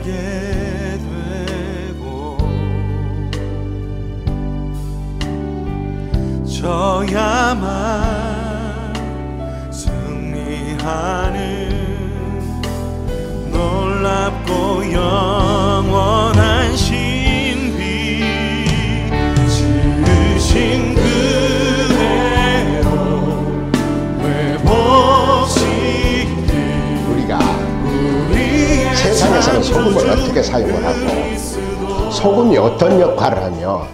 되고 저야만 승리하는 놀랍고 영원한 신비 지으신 그대로 회복시키 우리가 세상에서는 소금을 어떻게 사용을 하고 소금이 어떤 역할을 하며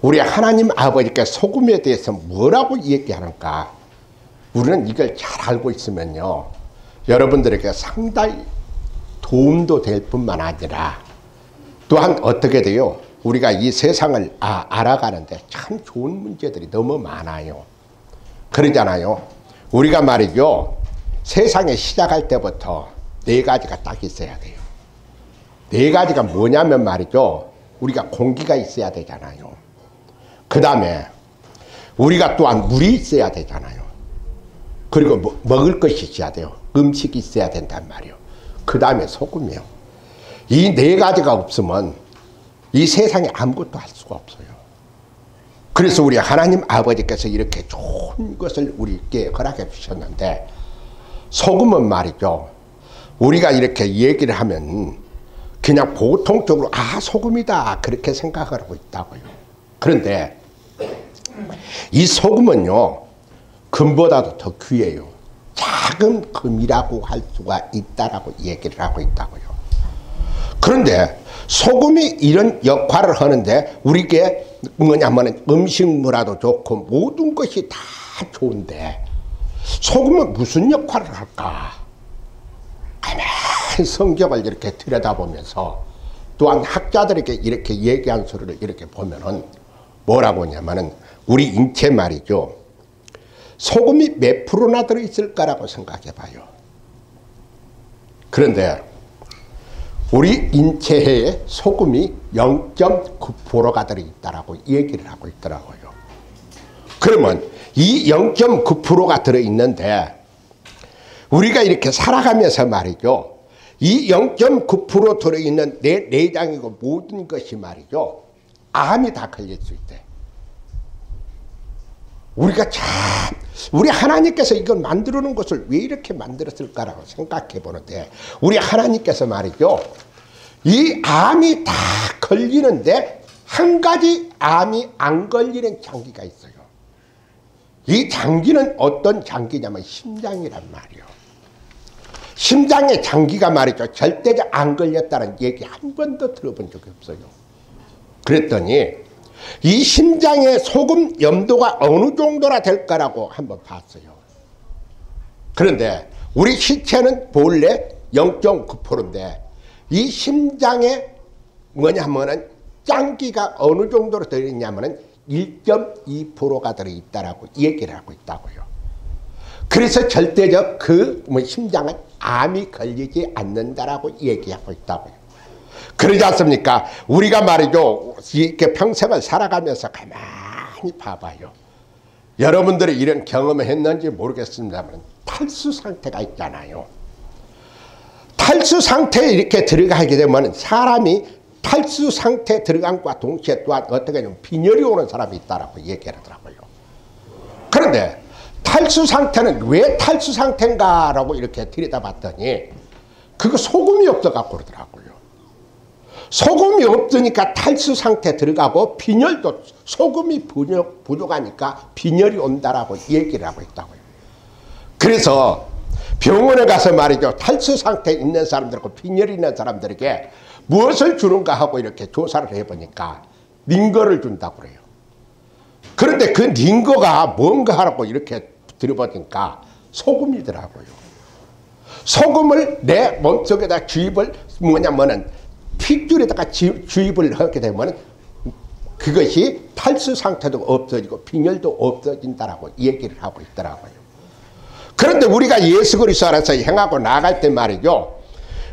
우리 하나님 아버지께 소금에 대해서 뭐라고 얘기하는가 우리는 이걸 잘 알고 있으면요 여러분들에게 상당히 도움도 될 뿐만 아니라 또한 어떻게 돼요? 우리가 이 세상을 알아가는데 참 좋은 문제들이 너무 많아요. 그러잖아요. 우리가 말이죠. 세상에 시작할 때부터 네 가지가 딱 있어야 돼요. 네 가지가 뭐냐면 말이죠. 우리가 공기가 있어야 되잖아요. 그 다음에 우리가 또한 물이 있어야 되잖아요. 그리고 먹을 것이 있어야 돼요. 음식이 있어야 된단 말이에요. 그 다음에 소금이요. 이 네 가지가 없으면 이 세상에 아무것도 할 수가 없어요. 그래서 우리 하나님 아버지께서 이렇게 좋은 것을 우리에게 허락해 주셨는데 소금은 말이죠. 우리가 이렇게 얘기를 하면 그냥 보통적으로 소금이다 그렇게 생각을 하고 있다고요. 그런데 이 소금은요 금보다도 더 귀해요. 작은 금이라고 할 수가 있다라고 얘기를 하고 있다고요. 그런데 소금이 이런 역할을 하는데 우리에게 뭐냐면 음식물화도 좋고 모든 것이 다 좋은데 소금은 무슨 역할을 할까? 가만히 성경을 이렇게 들여다보면서 또한 학자들에게 이렇게 얘기한 소리를 이렇게 보면은 뭐라고 하냐면은 우리 인체 말이죠. 소금이 몇 프로나 들어있을까라고 생각해 봐요. 그런데 우리 인체에 소금이 0.9%가 들어있다라고 얘기를 하고 있더라고요. 그러면 이 0.9%가 들어있는데 우리가 이렇게 살아가면서 말이죠. 이 0.9% 들어있는 내 내장이고 모든 것이 말이죠. 암이 다 걸릴 수 있대. 우리가 참 우리 하나님께서 이걸 만들어 놓은 것을 왜 이렇게 만들었을까라고 생각해 보는데 우리 하나님께서 말이죠. 이 암이 다 걸리는데 한 가지 암이 안 걸리는 장기가 있어요. 이 장기는 어떤 장기냐면 심장이란 말이에요. 심장의 장기가 말이죠. 절대로 안 걸렸다는 얘기 한 번도 들어본 적이 없어요. 그랬더니 이 심장의 소금 염도가 어느 정도나 될까라고 한번 봤어요. 그런데 우리 시체는 본래 0.9%인데 이 심장에 뭐냐면은 짱기가 어느 정도로 들어있냐면은 1.2%가 들어있다라고 얘기를 하고 있다고요. 그래서 절대적 심장은 암이 걸리지 않는다라고 얘기하고 있다고요. 그러지 않습니까? 우리가 말이죠. 이렇게 평생을 살아가면서 가만히 봐봐요. 여러분들이 이런 경험을 했는지 모르겠습니다만 탈수 상태가 있잖아요. 탈수 상태에 이렇게 들어가게 되면 사람이 탈수 상태에 들어간 것과 동시에 또한 어떻게 하냐면 빈혈이 오는 사람이 있다라고 얘기를 하더라고요. 그런데 탈수 상태는 왜 탈수 상태인가라고 이렇게 들여다봤더니 그거 소금이 없어갖고 그러더라고요. 소금이 없으니까 탈수 상태에 들어가고 빈혈도 소금이 부족하니까 빈혈이 온다라고 얘기를 하고 있다고요. 그래서 병원에 가서 말이죠. 탈수 상태에 있는 사람들하고 빈혈이 있는 사람들에게 무엇을 주는가 하고 이렇게 조사를 해보니까 링거를 준다고 그래요. 그런데 그 링거가 뭔가 하라고 이렇게 들어보니까 소금이더라고요. 소금을 내 몸속에다 주입을 뭐냐면은 핏줄에다가 주입을 하게 되면 그것이 탈수 상태도 없어지고 빈혈도 없어진다라고 얘기를 하고 있더라고요. 그런데 우리가 예수 그리스도 안에서 행하고 나갈 때 말이죠.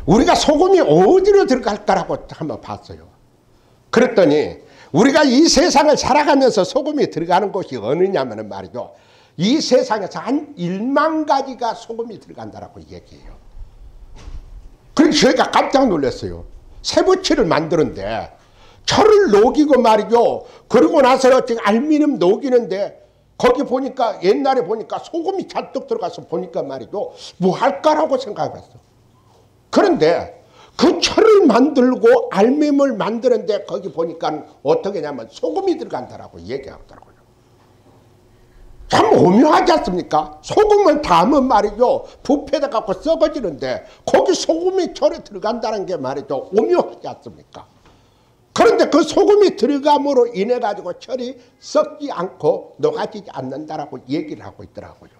우리가 소금이 어디로 들어갈까라고 한번 봤어요. 그랬더니 우리가 이 세상을 살아가면서 소금이 들어가는 곳이 어느냐면 말이죠. 이 세상에서 한 1만 가지가 소금이 들어간다라고 얘기해요. 그래서 저희가 깜짝 놀랐어요. 쇠붙이를 만드는데 철을 녹이고 말이죠. 그러고 나서 지금 알미늄 녹이는데 거기 보니까 옛날에 보니까 소금이 잔뜩 들어가서 보니까 말이죠. 뭐 할까라고 생각했어. 그런데 그 철을 만들고 알미늄을 만드는데 거기 보니까 어떻게 하냐면 소금이 들어간다라고 얘기하더라고요. 참 오묘하지 않습니까? 소금을 담으면 말이죠. 부패돼 갖고 썩어지는데 거기 소금이 철에 들어간다는 게 말이죠. 오묘하지 않습니까? 그런데 그 소금이 들어감으로 인해 가지고 철이 썩지 않고 녹아지지 않는다라고 얘기를 하고 있더라고요.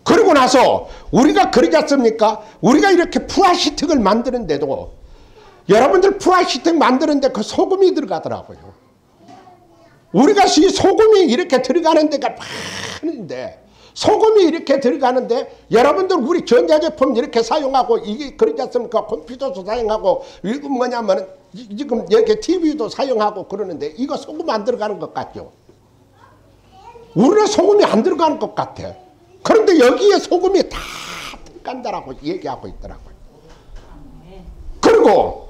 그러고 나서 우리가 그러지 않습니까? 우리가 이렇게 플라스틱을 만드는데도 여러분들 플라스틱 만드는데 그 소금이 들어가더라고요. 우리가 이 소금이 이렇게 들어가는 데가 많은데 소금이 이렇게 들어가는데 여러분들 우리 전자제품 이렇게 사용하고 이게 그러지 않습니까? 컴퓨터도 사용하고 이거 뭐냐면 지금 이렇게 TV도 사용하고 그러는데 이거 소금 안 들어가는 것 같죠? 우리는 소금이 안 들어가는 것 같아. 그런데 여기에 소금이 다 들어간다라고 얘기하고 있더라고요. 그리고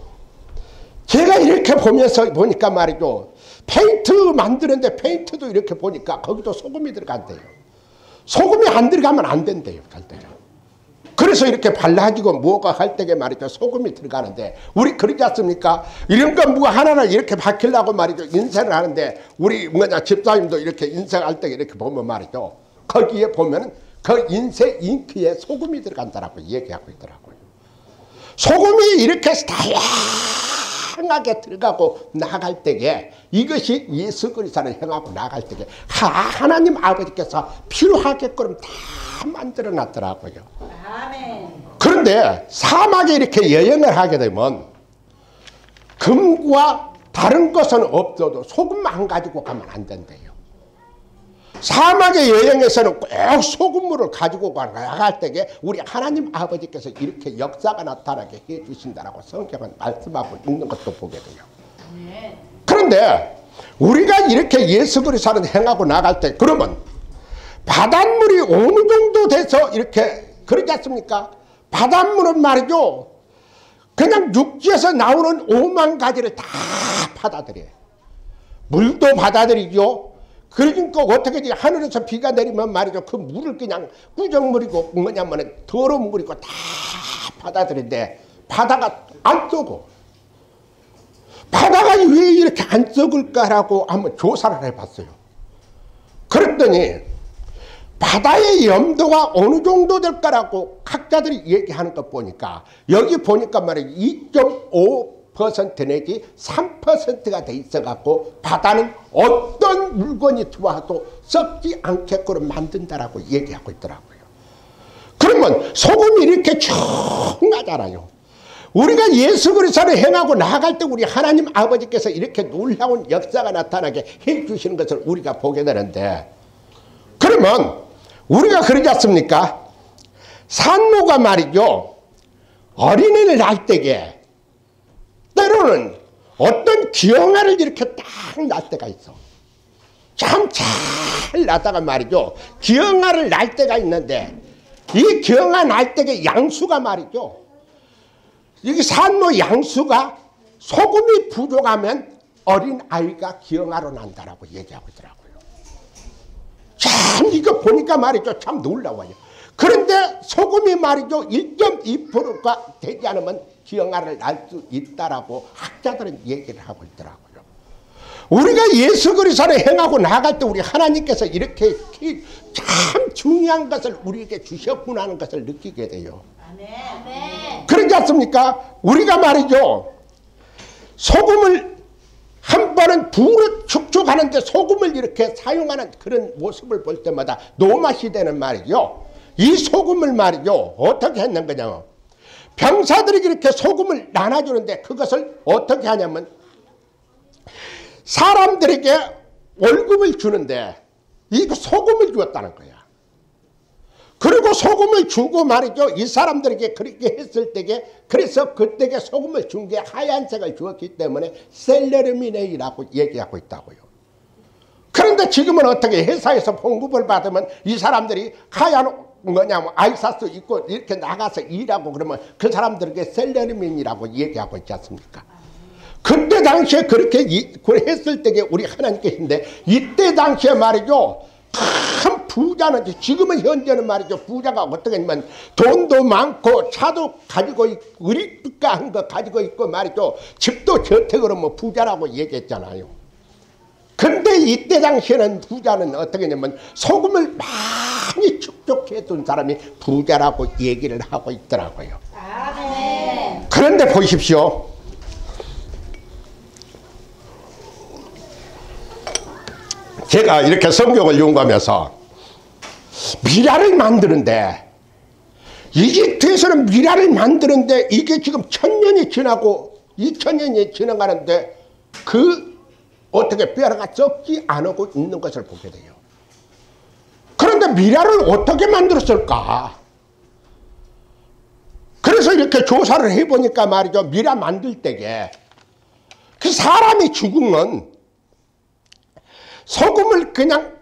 제가 이렇게 보니까 말이죠. 페인트 만드는데 페인트도 이렇게 보니까 거기도 소금이 들어간대요. 소금이 안 들어가면 안 된대요. 그래서 이렇게 발라지고 뭐가 할 때에 말이죠. 소금이 들어가는데 우리 그러지 않습니까? 이런 거 뭐 하나를 이렇게 박히려고 말이죠. 인쇄를 하는데 우리 뭐냐 집사님도 이렇게 인쇄할 때 이렇게 보면 말이죠. 거기에 보면은 그 인쇄 잉크에 소금이 들어간다라고 얘기하고 있더라고요. 소금이 이렇게 다양하게 들어가고 나갈 때에 이것이 예수 그리스도를 향하고 나갈 때에 하나님 아버지께서 필요하게끔 다 만들어 놨더라고요. 아멘. 그런데 사막에 이렇게 여행을 하게 되면 금과 다른 것은 없어도 소금만 가지고 가면 안 된대요. 사막의 여행에서는 꼭 소금물을 가지고 나갈 때에 우리 하나님 아버지께서 이렇게 역사가 나타나게 해주신다라고 성경은 말씀하고 읽는 것도 보게 돼요. 그런데 우리가 이렇게 예수 그리스도를 행하고 나갈 때 그러면 바닷물이 어느 정도 돼서 이렇게 그러지 않습니까? 바닷물은 말이죠. 그냥 육지에서 나오는 5만 가지를 다 받아들여요. 물도 받아들이죠. 그러니까 어떻게 돼? 하늘에서 비가 내리면 말이죠. 그 물을 그냥 꾸정물이고 뭐냐면 더러운 물이고 다 받아들인데 바다가 안 썩어. 바다가 왜 이렇게 안 썩을까라고 한번 조사를 해봤어요. 그랬더니 바다의 염도가 어느 정도 될까라고 학자들이 얘기하는 거 보니까 여기 보니까 말이죠. 2.5% 내지 3%가 돼 있어갖고 바다는 어떤 물건이 들어와도 썩지 않게끔 만든다라고 얘기하고 있더라고요. 그러면 소금이 이렇게 중하잖아요. 우리가 예수 그리스도를 행하고 나아갈 때 우리 하나님 아버지께서 이렇게 놀라운 역사가 나타나게 해주시는 것을 우리가 보게 되는데 그러면 우리가 그러지 않습니까? 산모가 말이죠. 어린이를 낳을 때에 때로는 어떤 기형아를 이렇게 딱 낳을 때가 있어. 참 잘 낳다가 말이죠. 기형아를 낳을 때가 있는데 이 기형아 낳을 때의 양수가 말이죠. 이 산모 양수가 소금이 부족하면 어린 아이가 기형아로 난다라고 얘기하고 있더라고요. 참 이거 보니까 말이죠. 참 놀라워요. 그런데 소금이 말이죠. 1.2%가 되지 않으면 기형아를 낳을 수 있다라고 학자들은 얘기를 하고 있더라고요. 우리가 예수 그리스도를 행하고 나갈 때 우리 하나님께서 이렇게 참 중요한 것을 우리에게 주셨구나 하는 것을 느끼게 돼요. 아멘. 그러지 않습니까? 우리가 말이죠. 소금을 한 번은 불을 축축하는데 소금을 이렇게 사용하는 그런 모습을 볼 때마다 노마 시대는 말이죠. 이 소금을 말이죠. 어떻게 했는 거냐면 병사들이 이렇게 소금을 나눠주는데 그것을 어떻게 하냐면 사람들에게 월급을 주는데 이거 소금을 주었다는 거야. 그리고 소금을 주고 말이죠. 이 사람들에게 그렇게 했을 때에 그래서 그때에 소금을 준 게 하얀색을 주었기 때문에 셀레르미네이라고 얘기하고 있다고요. 그런데 지금은 어떻게 회사에서 봉급을 받으면 이 사람들이 하얀 뭐냐면 아이사스 입고 이렇게 나가서 일하고 그러면 그 사람들에게 셀러리맨이라고 얘기하고 있지 않습니까? 그때 당시에 그렇게 했을 때게 우리 하나님께서인데 이때 당시에 말이죠. 큰 부자는 지금은 현재는 말이죠. 부자가 어떻게 하면 돈도 많고 차도 가지고 있고 의리가한 거 가지고 있고 말이죠. 집도 저택으로 뭐 부자라고 얘기했잖아요. 근데 이때 당시에는 부자는 어떻게 하냐면 소금을 많이 축적해 둔 사람이 부자라고 얘기를 하고 있더라고요. 아멘. 그런데 보십시오. 제가 이렇게 성경을 연구하면서 미라를 만드는데 이집트에서는 미라를 만드는데 이게 지금 1000년이 지나고 2000년이 지나가는데 그 어떻게 뼈가 썩지 않고 있는 것을 보게 돼요. 그런데 미라를 어떻게 만들었을까? 그래서 이렇게 조사를 해보니까 말이죠. 미라 만들 때에 그 사람이 죽으면 소금을 그냥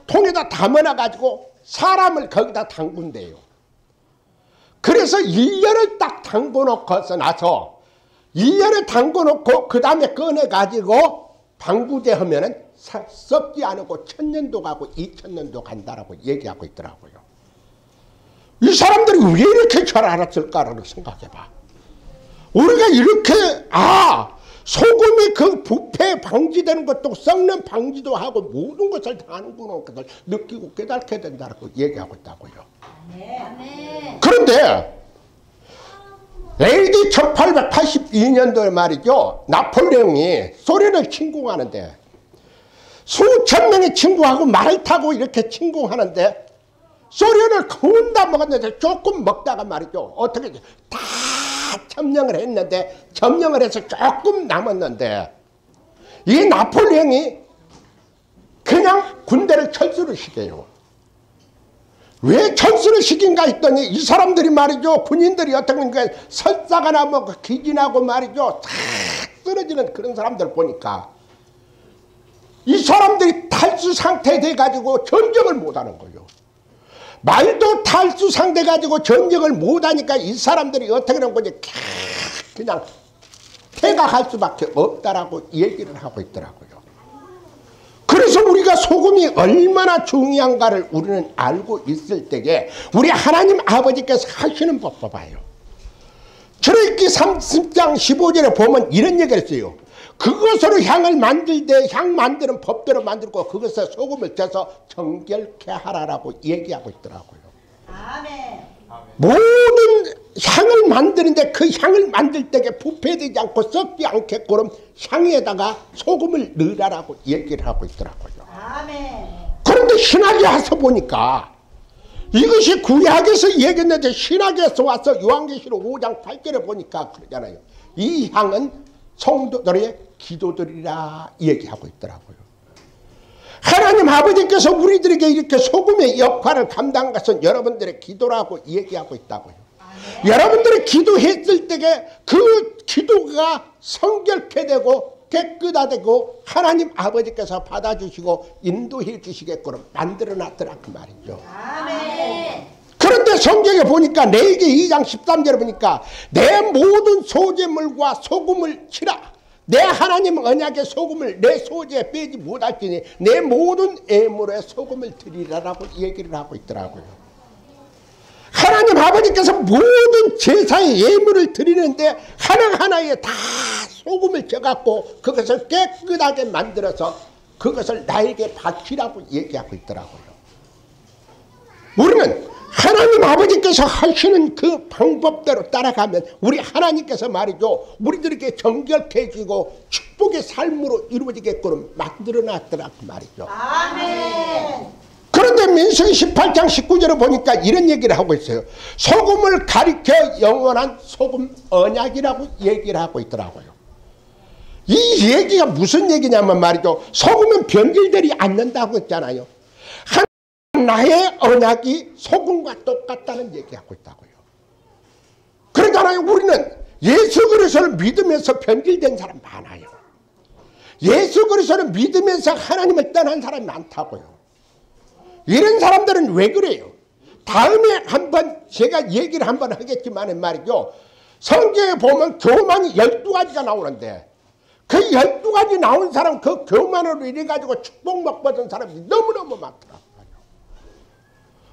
통에다 담아놔 가지고 사람을 거기다 담근대요. 그래서 1년을 딱 담궈 놓고서 나서 1년을 담궈 놓고 그 다음에 꺼내 가지고 방부제 하면은 썩지 않고 1000년도 가고 2000년도 간다라고 얘기하고 있더라고요. 이 사람들이 왜 이렇게 잘 알았을까라고 생각해 봐. 우리가 이렇게 소금이 그 부패 방지되는 것도 썩는 방지도 하고 모든 것을 다 하는구나 그걸 느끼고 깨닫게 된다고 얘기하고 있다고요. 아멘. 그런데 AD 1882년도에 말이죠. 나폴레옹이 소련을 침공하는데 수천 명이 침공하고 말을 타고 이렇게 침공하는데 소련을 거의 먹었는데 조금 먹다가 말이죠. 어떻게 다 점령을 했는데 점령을 해서 조금 남았는데 이 나폴레옹이 그냥 군대를 철수를 시켜요. 왜 철수를 시킨가 했더니 이 사람들이 말이죠. 군인들이 어떻게 하니까 설사가 나면 기진하고 말이죠. 다 쓰러지는 그런 사람들 보니까 이 사람들이 탈수 상태 돼가지고 전쟁을 못하는 거예요. 말도 탈수 상태 가지고 전쟁을 못하니까 이 사람들이 어떻게 하는 거지? 그냥 퇴각할 수밖에 없다라고 얘기를 하고 있더라고요. 그래서 우리가 소금이 얼마나 중요한가를 우리는 알고 있을 때에 우리 하나님 아버지께서 하시는 법 봐봐요. 출애굽기 30장 15절에 보면 이런 얘기를 했어요. 그것으로 향을 만들 때 향 만드는 법대로 만들고 그것에 소금을 쳐서 정결케 하라라고 얘기하고 있더라고요. 아멘. 모든 향을 만드는데 그 향을 만들 때에 부패되지 않고 썩지 않게끔 향에다가 소금을 넣으라라고 얘기를 하고 있더라고요. 아멘. 그런데 신학에 와서 보니까 이것이 구약에서 얘기했는데 신학에서 와서 요한계시록 5장 8절에 보니까 그러잖아요. 이 향은 성도들의 기도들이라 얘기하고 있더라고요. 하나님 아버지께서 우리들에게 이렇게 소금의 역할을 감당한 것은 여러분들의 기도라고 얘기하고 있다고요. 여러분들이 기도했을 때에 그 기도가 성결케 되고 깨끗하되고 하나님 아버지께서 받아주시고 인도해 주시게끔 만들어놨더라 그 말이죠. 아멘. 그런데 성경에 보니까 레위기 2장 13절에 보니까 내 모든 소재물과 소금을 치라. 내 하나님 언약의 소금을 내 소재에 빼지 못할지니 내 모든 애물에 소금을 드리라라고 얘기를 하고 있더라고요. 하나님 아버지께서 모든 제사의 예물을 드리는데 하나하나에 다 소금을 쳐갖고 그것을 깨끗하게 만들어서 그것을 나에게 바치라고 얘기하고 있더라고요. 우리는 하나님 아버지께서 하시는 그 방법대로 따라가면 우리 하나님께서 말이죠. 우리들에게 정결케 해주고 축복의 삶으로 이루어지게끔 만들어놨더라 그 말이죠. 아멘. 그런데 민수기 18장 19절에 보니까 이런 얘기를 하고 있어요. 소금을 가리켜 영원한 소금 언약이라고 얘기를 하고 있더라고요. 이 얘기가 무슨 얘기냐면 말이죠. 소금은 변질되지 않는다고 했잖아요. 나의 언약이 소금과 똑같다는 얘기하고 있다고요. 그러잖아요. 우리는 예수 그리스도를 믿으면서 변질된 사람 많아요. 예수 그리스도를 믿으면서 하나님을 떠난 사람이 많다고요. 이런 사람들은 왜 그래요? 다음에 한번 제가 얘기를 한번 하겠지만 말이죠. 성경에 보면 교만이 12가지가 나오는데 그 12가지 나온 사람 그 교만으로 인해가지고 축복 못 받은 사람이 너무너무 많더라고요.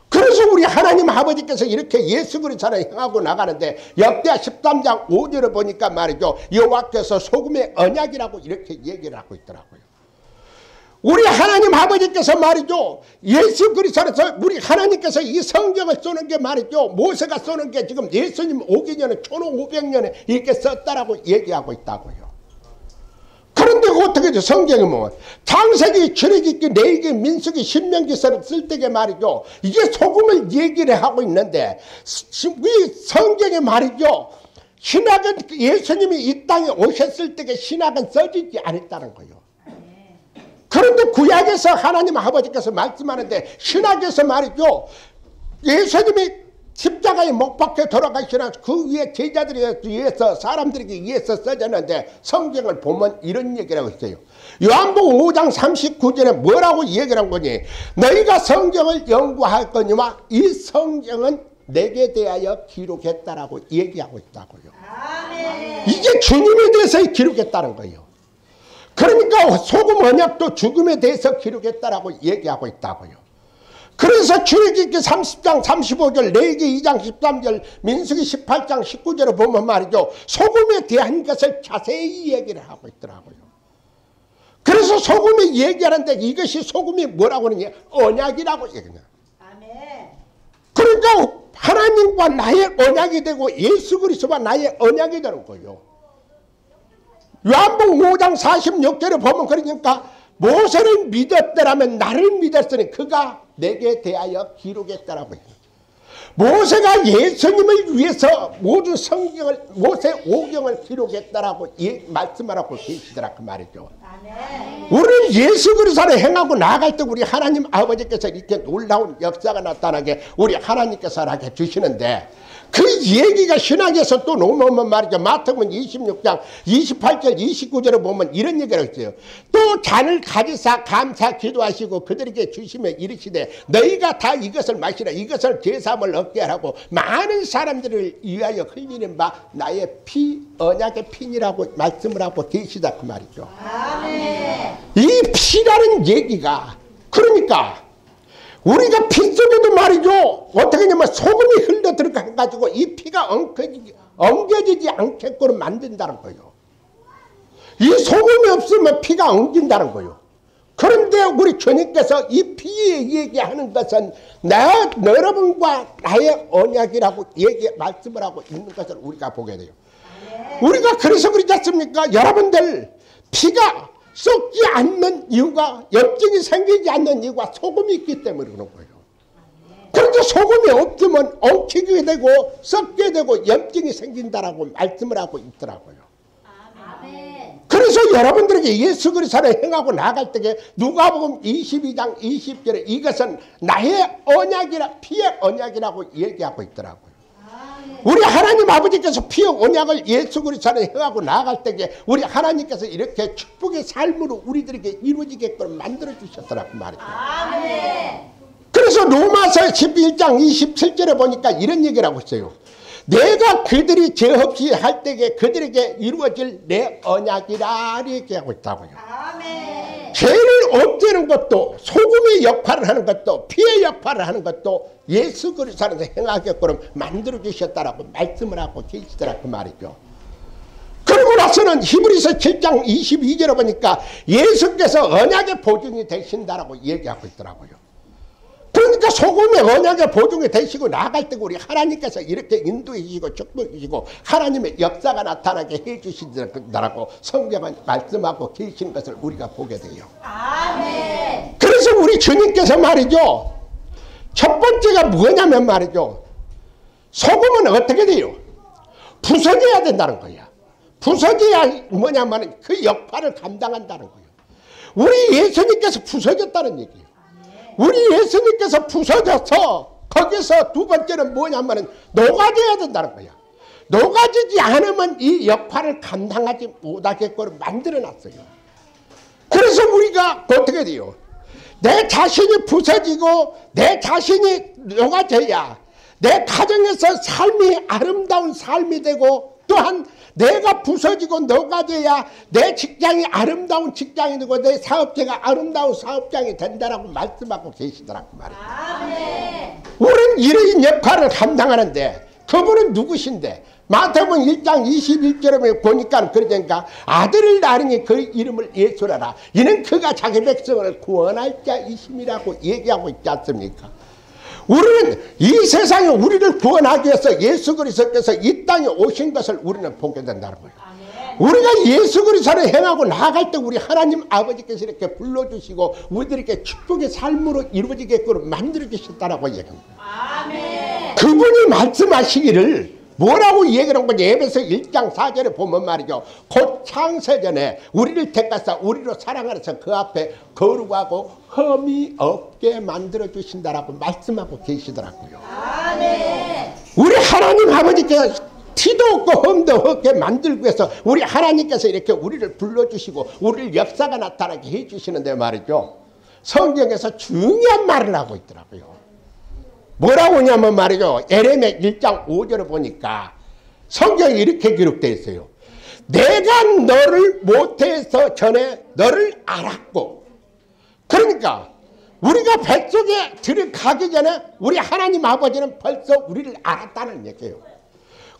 그래서 우리 하나님 아버지께서 이렇게 예수 그리스도를 향하고 나가는데 역대하 13장 5절을 보니까 말이죠. 여호와께서 소금의 언약이라고 이렇게 얘기를 하고 있더라고요. 우리 하나님 아버지께서 말이죠. 예수 그리스도에서 우리 하나님께서 이 성경을 쓰는 게 말이죠. 모세가 쓰는 게 지금 예수님 오기 전에 초록 500년에 이렇게 썼다라고 얘기하고 있다고요. 그런데 어떻게 돼? 성경이 뭐 창세기, 출애굽기, 레위기, 민수기, 신명기서를 쓸 때게 말이죠. 이게 소금을 얘기를 하고 있는데 이 성경에 말이죠. 신학은 예수님이 이 땅에 오셨을 때게 신학은 써지지 않았다는 거예요. 그런데 구약에서 하나님 아버지께서 말씀하는데 신학에서 말이죠. 예수님이 십자가에 못 박혀 돌아가시나 그 위에 제자들에 의해서 사람들에게 의해서 써졌는데 성경을 보면 이런 얘기를 하고 있어요. 요한복음 5장 39절에 뭐라고 얘기를 한 거니? 너희가 성경을 연구할 거니와 이 성경은 내게 대하여 기록했다라고 얘기하고 있다고요. 아멘. 이게 주님에 대해서 기록했다는 거예요. 그러니까 소금 언약도 죽음에 대해서 기록했다라고 얘기하고 있다고요. 그래서 출애굽기 30장 35절, 레위기 2장 13절, 민수기 18장 19절을 보면 말이죠. 소금에 대한 것을 자세히 얘기를 하고 있더라고요. 그래서 소금이 얘기하는데 이것이 소금이 뭐라고 그러냐? 언약이라고 얘기해요. 아멘. 그러니까 하나님과 나의 언약이 되고 예수 그리스도와 나의 언약이 되는 거예요. 요한복음 5장 46절에 보면 그러니까 모세를 믿었더라면 나를 믿었으니 그가 내게 대하여 기록했다라고 해요. 모세가 예수님을 위해서 모든 성경을 모세 5경을 기록했다라고 말씀하라고 계시더라 그 말이죠. 우리는 예수 그리스도를 행하고 나아갈 때 우리 하나님 아버지께서 이렇게 놀라운 역사가 나타나게 우리 하나님께서 하게 주시는데 그 얘기가 신학에서 또 넘어오면 말이죠. 마태복음 26장 28절 29절에 보면 이런 얘기를 했어요. 또 잔을 가지사 감사 기도하시고 그들에게 주시며 이르시되 너희가 다 이것을 마시라. 이것을 제사함을 얻게 하라고 많은 사람들을 위하여 흘리는 바 나의 피 언약의 피니라고 말씀을 하고 계시다 그 말이죠. 아멘. 이 피라는 얘기가 그러니까 우리가 피 속에도 말이죠. 어떻게 하냐면 소금이 흘러 들어가가지고 이 피가 엉겨지지 않게끔 만든다는 거예요. 이 소금이 없으면 피가 엉긴다는 거예요. 그런데 우리 주님께서 이 피에 얘기하는 것은 여러분과 나의 언약이라고 말씀을 하고 있는 것을 우리가 보게 돼요. 우리가 그래서 그렇지 않습니까? 여러분들 피가 썩지 않는 이유가 염증이 생기지 않는 이유가 소금이 있기 때문에 그런 거예요. 그런데 소금이 없으면 엉키게 되고 썩게 되고 염증이 생긴다라고 말씀을 하고 있더라고요. 아멘. 그래서 여러분들에게 예수 그리스도를 행하고 나갈 때에 누가복음 22장 20절에 이것은 나의 언약이라 피의 언약이라고 얘기하고 있더라고요. 우리 하나님 아버지께서 피의 언약을 예수 그리스도를 행하고 나아갈 때에 우리 하나님께서 이렇게 축복의 삶으로 우리들에게 이루어지게끔 만들어 주셨더라고 말이죠. 아멘. 그래서 로마서 11장 27절에 보니까 이런 얘기를 하고 있어요. 내가 그들이 죄 없이 할 때에 그들에게 이루어질 내 언약이라 이렇게 하고 있다고요. 아멘. 죄를 없애는 것도 소금의 역할을 하는 것도 피의 역할을 하는 것도 예수 그리스도를 행하게끔 만들어 주셨다라고 말씀을 하고 계시더라 그 말이죠. 그러고 나서는 히브리서 7장 22절에 보니까 예수께서 언약의 보증이 되신다라고 얘기하고 있더라고요. 그러니까 소금의 언약의 보증이 되시고 나아갈 때 우리 하나님께서 이렇게 인도해 주시고 축복해 주시고 하나님의 역사가 나타나게 해 주신다라고 성경은 말씀하고 계신 것을 우리가 보게 돼요. 아멘. 그래서 우리 주님께서 말이죠. 첫 번째가 뭐냐면 말이죠. 소금은 어떻게 돼요? 부서져야 된다는 거야. 부서져야 뭐냐면 그 역할을 감당한다는 거예요. 우리 예수님께서 부서졌다는 얘기예요. 우리 예수님께서 부서져서 거기서 두 번째는 뭐냐면 녹아져야 된다는 거야. 녹아지지 않으면 이 역할을 감당하지 못하게끔 만들어놨어요. 그래서 우리가 어떻게 돼요? 내 자신이 부서지고 내 자신이 녹아져야 내 가정에서 삶이 아름다운 삶이 되고, 또한 내가 부서지고 녹아져야 내 직장이 아름다운 직장이 되고 내 사업체가 아름다운 사업장이 된다라고 말씀하고 계시더라고 말이에요. 아멘. 우리는 이런 역할을 감당하는데 그분은 누구신데? 마태복음 1장 21절에 보니까 그러니까 아들을 낳으니 그 이름을 예수라라. 이는 그가 자기 백성을 구원할 자이심이라고 얘기하고 있지 않습니까? 우리는 이 세상에 우리를 구원하기 위해서 예수 그리스도께서 이 땅에 오신 것을 우리는 보게 된다는 거예요. 우리가 예수 그리스도를 행하고 나아갈 때 우리 하나님 아버지께서 이렇게 불러주시고 우리들에게 축복의 삶으로 이루어지게끔 만들어 주셨다라고 얘기합니다. 아멘. 그분이 말씀하시기를 뭐라고 얘기하는 거지? 에베소 1장 4절에 보면 말이죠. 곧 창세전에 우리를 택하사 우리로 사랑하여서 그 앞에 거룩하고 흠이 없게 만들어 주신다라고 말씀하고 계시더라고요. 아멘. 우리 하나님 아버지께서 티도 없고 흠도 없게 만들기 위해서 우리 하나님께서 이렇게 우리를 불러주시고 우리를 역사가 나타나게 해주시는데 말이죠. 성경에서 중요한 말을 하고 있더라고요. 뭐라고 하냐면 말이죠. 에레미야 1장 5절을 보니까 성경에 이렇게 기록되어 있어요. 내가 너를 모태에서 전에 너를 알았고, 그러니까 우리가 뱃속에 들어가기 전에 우리 하나님 아버지는 벌써 우리를 알았다는 얘기예요.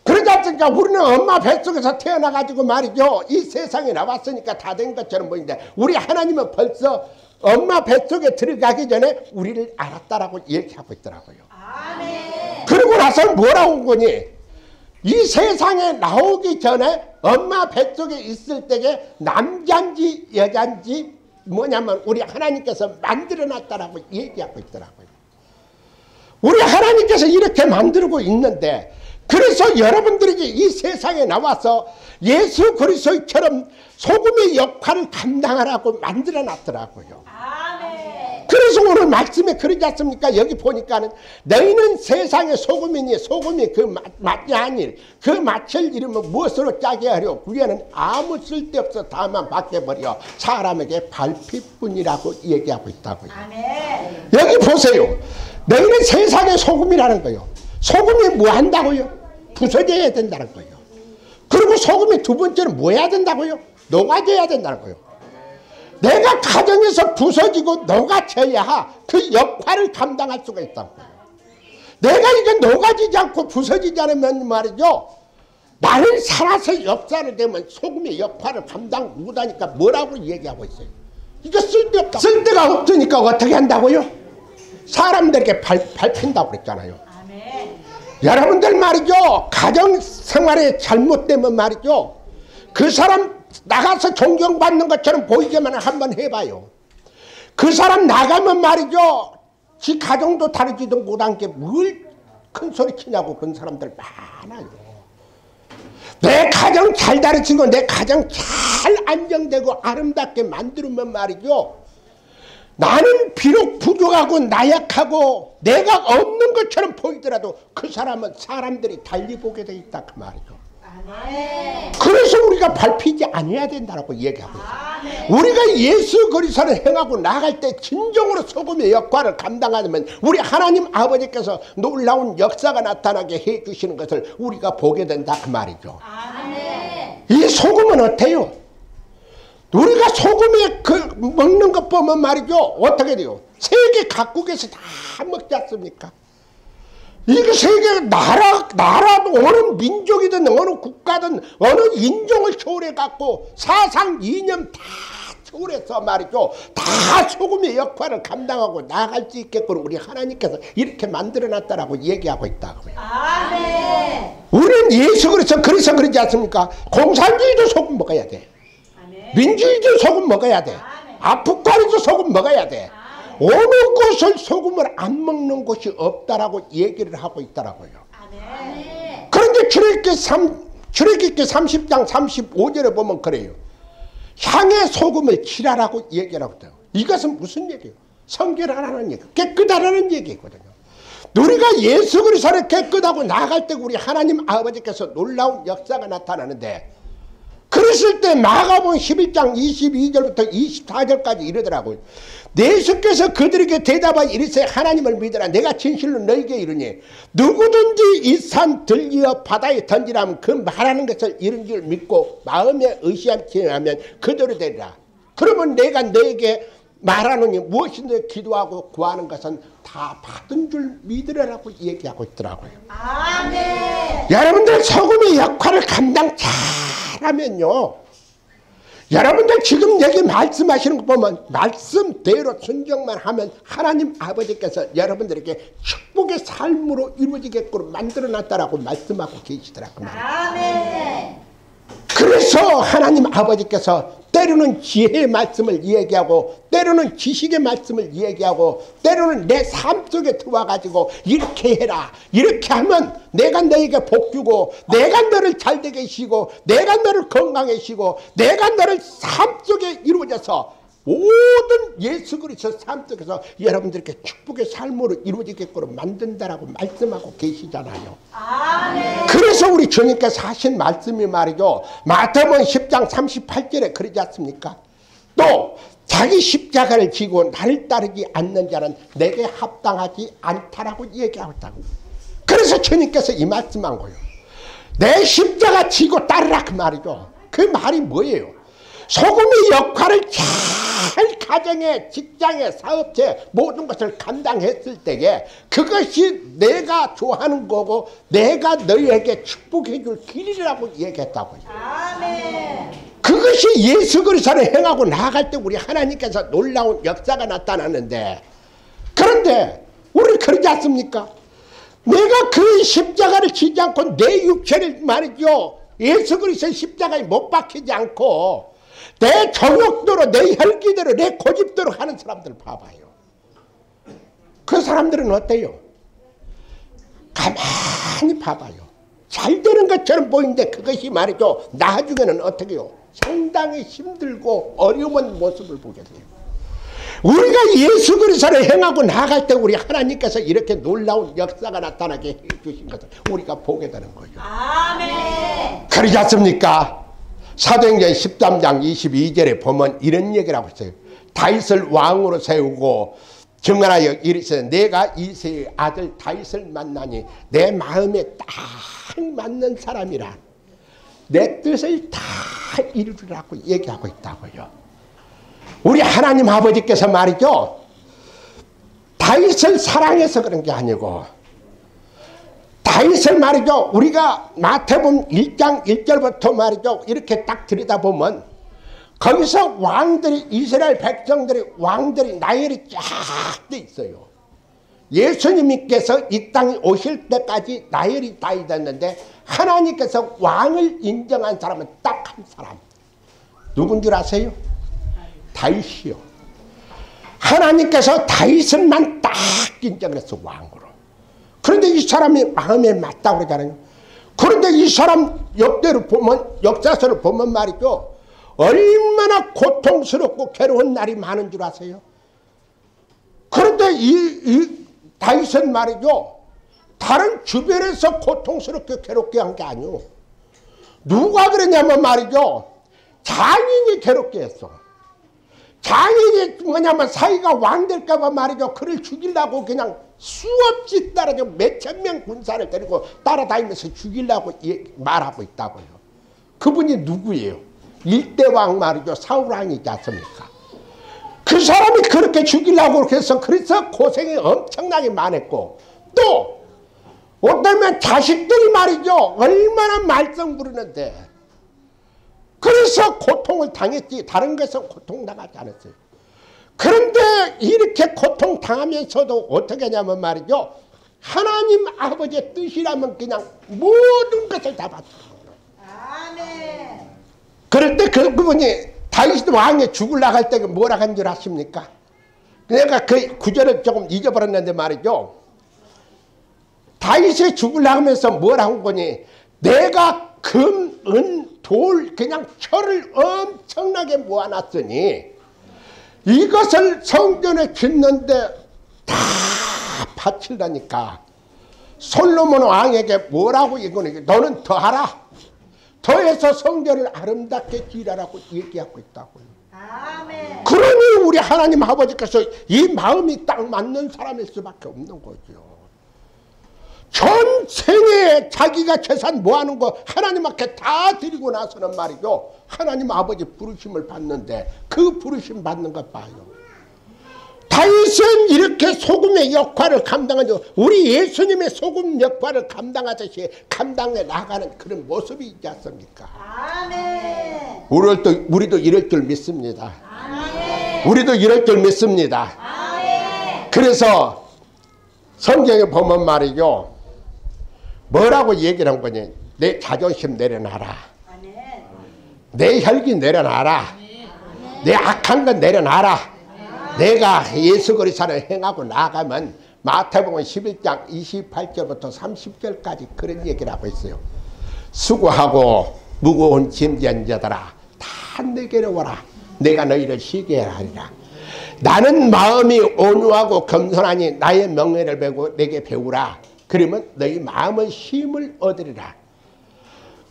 그러지 않습니까? 우리는 엄마 뱃속에서 태어나가지고 말이죠. 이 세상에 나왔으니까 다 된 것처럼 보이는데 우리 하나님은 벌써 엄마 뱃속에 들어가기 전에 우리를 알았다라고 얘기하고 있더라고요. 아멘. 그러고 나서 뭐라고 한 거니? 이 세상에 나오기 전에 엄마 뱃속에 있을 때에 남자인지 여자인지 뭐냐면 우리 하나님께서 만들어놨다라고 얘기하고 있더라고요. 우리 하나님께서 이렇게 만들고 있는데, 그래서 여러분들에게 이 세상에 나와서 예수 그리스도처럼 소금의 역할을 감당하라고 만들어놨더라고요. 아멘. 그래서 오늘 말씀에 그러지 않습니까? 여기 보니까는 너희는 세상의 소금이니 소금이 그 맛이 아닐 그 맛을 이루면 무엇으로 짜게 하려? 구에는 아무 쓸데없어 다만 밖에버려 사람에게 밟힐뿐이라고 얘기하고 있다고요. 아멘. 여기 보세요. 너희는 세상의 소금이라는 거예요. 소금이 뭐 한다고요? 부서져야 된다는 거예요. 그리고 소금이 두 번째는 뭐 해야 된다고요? 녹아져야 된다는 거예요. 내가 가정에서 부서지고 녹아져야 그 역할을 감당할 수가 있다는 거예요. 내가 이게 녹아지지 않고 부서지지 않으면 말이죠, 나는 살아서 역사를 되면 소금의 역할을 감당 못하니까 뭐라고 얘기하고 있어요? 이게 쓸데없다. 쓸데가 없으니까 어떻게 한다고요? 사람들에게 밟힌다고 그랬잖아요. 아멘. 여러분들 말이죠, 가정생활에 잘못되면 말이죠, 그 사람 나가서 존경받는 것처럼 보이지만 한번 해봐요. 그 사람 나가면 말이죠, 지 가정도 다루지도 못한 게 뭘 큰 소리 치냐고 그런 사람들 많아요. 내 가정 잘 다루치고 내 가정 잘 안정되고 아름답게 만들면 말이죠, 나는 비록 부족하고 나약하고 내가 없는 것처럼 보이더라도 그 사람은 사람들이 달리 보게 돼 있다 그 말이죠. 아멘. 그래서 우리가 밟히지 않아야 된다고 얘기하고 있어요. 아멘. 우리가 예수 그리스도를 행하고 나갈 때 진정으로 소금의 역할을 감당하면 우리 하나님 아버지께서 놀라운 역사가 나타나게 해주시는 것을 우리가 보게 된다 그 말이죠. 아멘. 이 소금은 어때요? 우리가 소금에 그 먹는 것 보면 말이죠, 어떻게 돼요? 세계 각국에서 다 먹지 않습니까? 이게 세계 나라도 어느 민족이든 어느 국가든 어느 인종을 초월해 갖고 사상 이념 다 초월해서 말이죠, 다 소금의 역할을 감당하고 나아갈 수 있게끔 우리 하나님께서 이렇게 만들어놨다라고 얘기하고 있다고요. 아멘. 우리는 예수 그래서 그러지 않습니까? 공산주의도 소금 먹어야 돼. 민주주의도 소금 먹어야 돼. 아프가니도 소금 먹어야 돼. 어느 곳을 소금을 안 먹는 곳이 없다라고 얘기를 하고 있더라고요. 아멘. 그런데 출애굽기 30장 35절에 보면 그래요. 향에 소금을 칠하라고 얘기를 하거든요. 이것은 무슨 얘기예요? 성결하라는 얘기, 깨끗하라는 얘기거든요. 우리가 예수 그리스도를 깨끗하고 나아갈 때 우리 하나님 아버지께서 놀라운 역사가 나타나는데, 그래서 그랬을 때 마가복음 11장 22절부터 24절까지 이러더라고요. 예수께서 그들에게 대답하여 이르시되 하나님을 믿으라. 내가 진실로 너희에게 이르니 누구든지 이 산 들리어 바다에 던지라면 그 말하는 것을 이룬 줄 믿고 마음에 의심치 않으면 그대로 되리라. 그러면 내가 너에게 말하노니 무엇인지 기도하고 구하는 것은 다 받은 줄 믿으라고 얘기하고 있더라고요. 아멘. 여러분들 소금의 역할을 감당 잘하면요, 여러분들 지금 여기 말씀하시는 거 보면 말씀대로 순종만 하면 하나님 아버지께서 여러분들에게 축복의 삶으로 이루어지게끔 만들어놨다라고 말씀하고 계시더라고요. 아멘. 그래서 하나님 아버지께서 때로는 지혜의 말씀을 얘기하고 때로는 지식의 말씀을 얘기하고 때로는 내 삶 속에 들어와가지고 이렇게 해라, 이렇게 하면 내가 너에게 복 주고 내가 너를 잘되게 하시고 내가 너를 건강해 하시고 내가 너를 삶 속에 이루어져서 모든 예수 그리스도 삶 속에서 여러분들께 축복의 삶으로 이루어지게끔 만든다라고 말씀하고 계시잖아요. 아멘. 그래서 우리 주님께서 하신 말씀이 말이죠, 마태복음 10장 38절에 그러지 않습니까? 또 자기 십자가를 지고 나를 따르지 않는 자는 내게 합당하지 않다라고 얘기하고 있다고. 그래서 주님께서 이 말씀한 거예요. 내 십자가 지고 따르라 그 말이죠. 그 말이 뭐예요? 소금의 역할을 잘 가정에, 직장에, 사업체 모든 것을 감당했을 때에 그것이 내가 좋아하는 거고 내가 너희에게 축복해 줄 길이라고 얘기했다고요. 아멘. 그것이 예수 그리스도를 행하고 나아갈 때 우리 하나님께서 놀라운 역사가 나타나는데, 그런데 우리 그러지 않습니까? 내가 그 십자가를 지지 않고 내 육체를 말이죠, 예수 그리스도의 십자가에 못 박히지 않고 내 정욕대로, 내 혈기대로, 내 고집대로 하는 사람들 봐봐요. 그 사람들은 어때요? 가만히 봐봐요. 잘 되는 것처럼 보이는데 그것이 말이죠, 나중에는 어떻게 해요? 상당히 힘들고 어려운 모습을 보게 돼요. 우리가 예수 그리스도를 행하고 나갈 때 우리 하나님께서 이렇게 놀라운 역사가 나타나게 해주신 것을 우리가 보게 되는 거예요. 아멘. 그러지 않습니까? 사도행전 13장 22절에 보면 이런 얘기를 하고 있어요. 다윗을 왕으로 세우고 증언하여 이르시되 내가 이새의 아들 다윗을 만나니 내 마음에 딱 맞는 사람이라 내 뜻을 다 이루리라고 얘기하고 있다고요. 우리 하나님 아버지께서 말이죠, 다윗을 사랑해서 그런 게 아니고 다윗을 말이죠, 우리가 마태복음 1장 1절부터 말이죠 이렇게 딱 들여다보면 거기서 왕들이, 이스라엘 백성들이, 왕들이 나열이 쫙 돼 있어요. 예수님께서 이 땅에 오실 때까지 나열이 다 있었는데 하나님께서 왕을 인정한 사람은 딱 한 사람. 누군 줄 아세요? 다윗이요. 하나님께서 다윗을만 딱 인정했어, 왕으로. 그런데 이 사람이 마음에 맞다고 그러잖아요. 그런데 이 사람 역대를 보면, 역사서를 보면 말이죠, 얼마나 고통스럽고 괴로운 날이 많은 줄 아세요? 그런데 이 다윗은 말이죠, 다른 주변에서 고통스럽게 괴롭게 한 게 아니오. 누가 그러냐면 말이죠, 장인이 괴롭게 했어. 장인이 뭐냐면 사이가 왕 될까봐 말이죠, 그를 죽이려고 그냥 수없이 따라서 몇천 명 군사를 데리고 따라다니면서 죽이려고 말하고 있다고요. 그분이 누구예요? 일대왕 말이죠, 사울왕이지 않습니까? 그 사람이 그렇게 죽이려고 해서 그래서 고생이 엄청나게 많았고, 또 어쩌면 자식들이 말이죠, 얼마나 말썽 부르는데 그래서 고통을 당했지 다른 것은 고통당하지 않았어요. 그런데 이렇게 고통당하면서도 어떻게 하냐면 말이죠, 하나님 아버지의 뜻이라면 그냥 모든 것을 다 받죠. 아멘. 그럴 때 그분이 다윗 왕이 죽으려고 할 때 뭐라 한 줄 아십니까? 내가 그 구절을 조금 잊어버렸는데 말이죠, 다윗이 죽으려고 하면서 뭐라 한 거니, 내가 금, 은, 돌, 그냥 철을 엄청나게 모아놨으니 이것을 성전에 짓는데 다 바치려니까 솔로몬 왕에게 뭐라고 이거는, 너는 더하라, 더해서 성전을 아름답게 지으라고 얘기하고 있다고요. 아멘. 그러니 우리 하나님 아버지께서 이 마음이 딱 맞는 사람일 수밖에 없는 거죠. 전생에 자기가 재산 모아놓은 거 하나님 앞에 다 드리고 나서는 말이죠, 하나님 아버지 부르심을 받는데 그 부르심 받는 것 봐요. 다윗은 이렇게 소금의 역할을 감당하죠. 우리 예수님의 소금 역할을 감당하듯이 감당해 나가는 그런 모습이 있지 않습니까? 아멘. 우리도 이럴 줄 믿습니다. 아멘. 우리도 이럴 줄 믿습니다. 아멘. 그래서 성경에 보면 말이죠, 뭐라고 얘기를 한 거니? 내 자존심 내려놔라. 아멘. 내 혈기 내려놔라. 내 악한 건 내려놔라. 내가 예수 그리스도를 행하고 나가면 마태복음 11장 28절부터 30절까지 그런 얘기를 하고 있어요. 수고하고 무거운 짐진 자들아 다 내게로 와라. 내가 너희를 쉬게 하리라. 나는 마음이 온유하고 겸손하니 나의 명예를 배우고 내게 배우라. 그러면 너희 마음은 쉼을 얻으리라.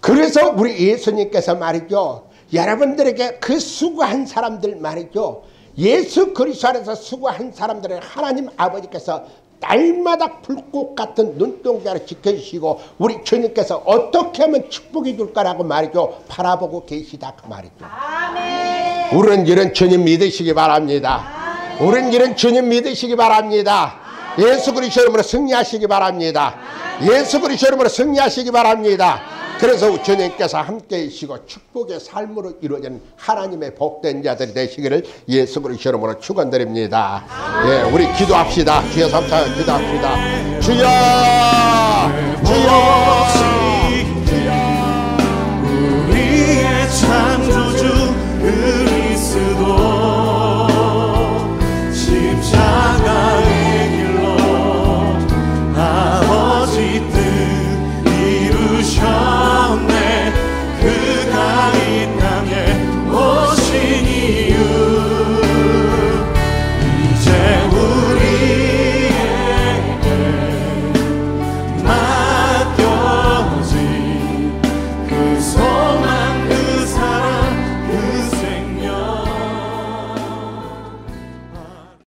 그래서 우리 예수님께서 말이죠, 여러분들에게 그 수고한 사람들 말이죠, 예수 그리스도 안에서 수고한 사람들을 하나님 아버지께서 날마다 불꽃 같은 눈동자를 지켜주시고 우리 주님께서 어떻게 하면 축복해 줄까라고 말이죠, 바라보고 계시다 그 말이죠. 아멘. 우리는 이런 주님 믿으시기 바랍니다. 우리는 이런 주님 믿으시기 바랍니다. 예수 그리스도 이름으로 승리하시기 바랍니다. 예수 그리스도 이름으로 승리하시기 바랍니다. 그래서 주님께서 함께 계시고 축복의 삶으로 이루어지는 하나님의 복된 자들이 되시기를 예수 그리스도 이름으로 축원드립니다. 예, 우리 기도합시다. 주여 삼사 기도합시다. 주여, 주여. 우리의 창조주 그리스도 십자가의 길로 아버지 뜻 이루셔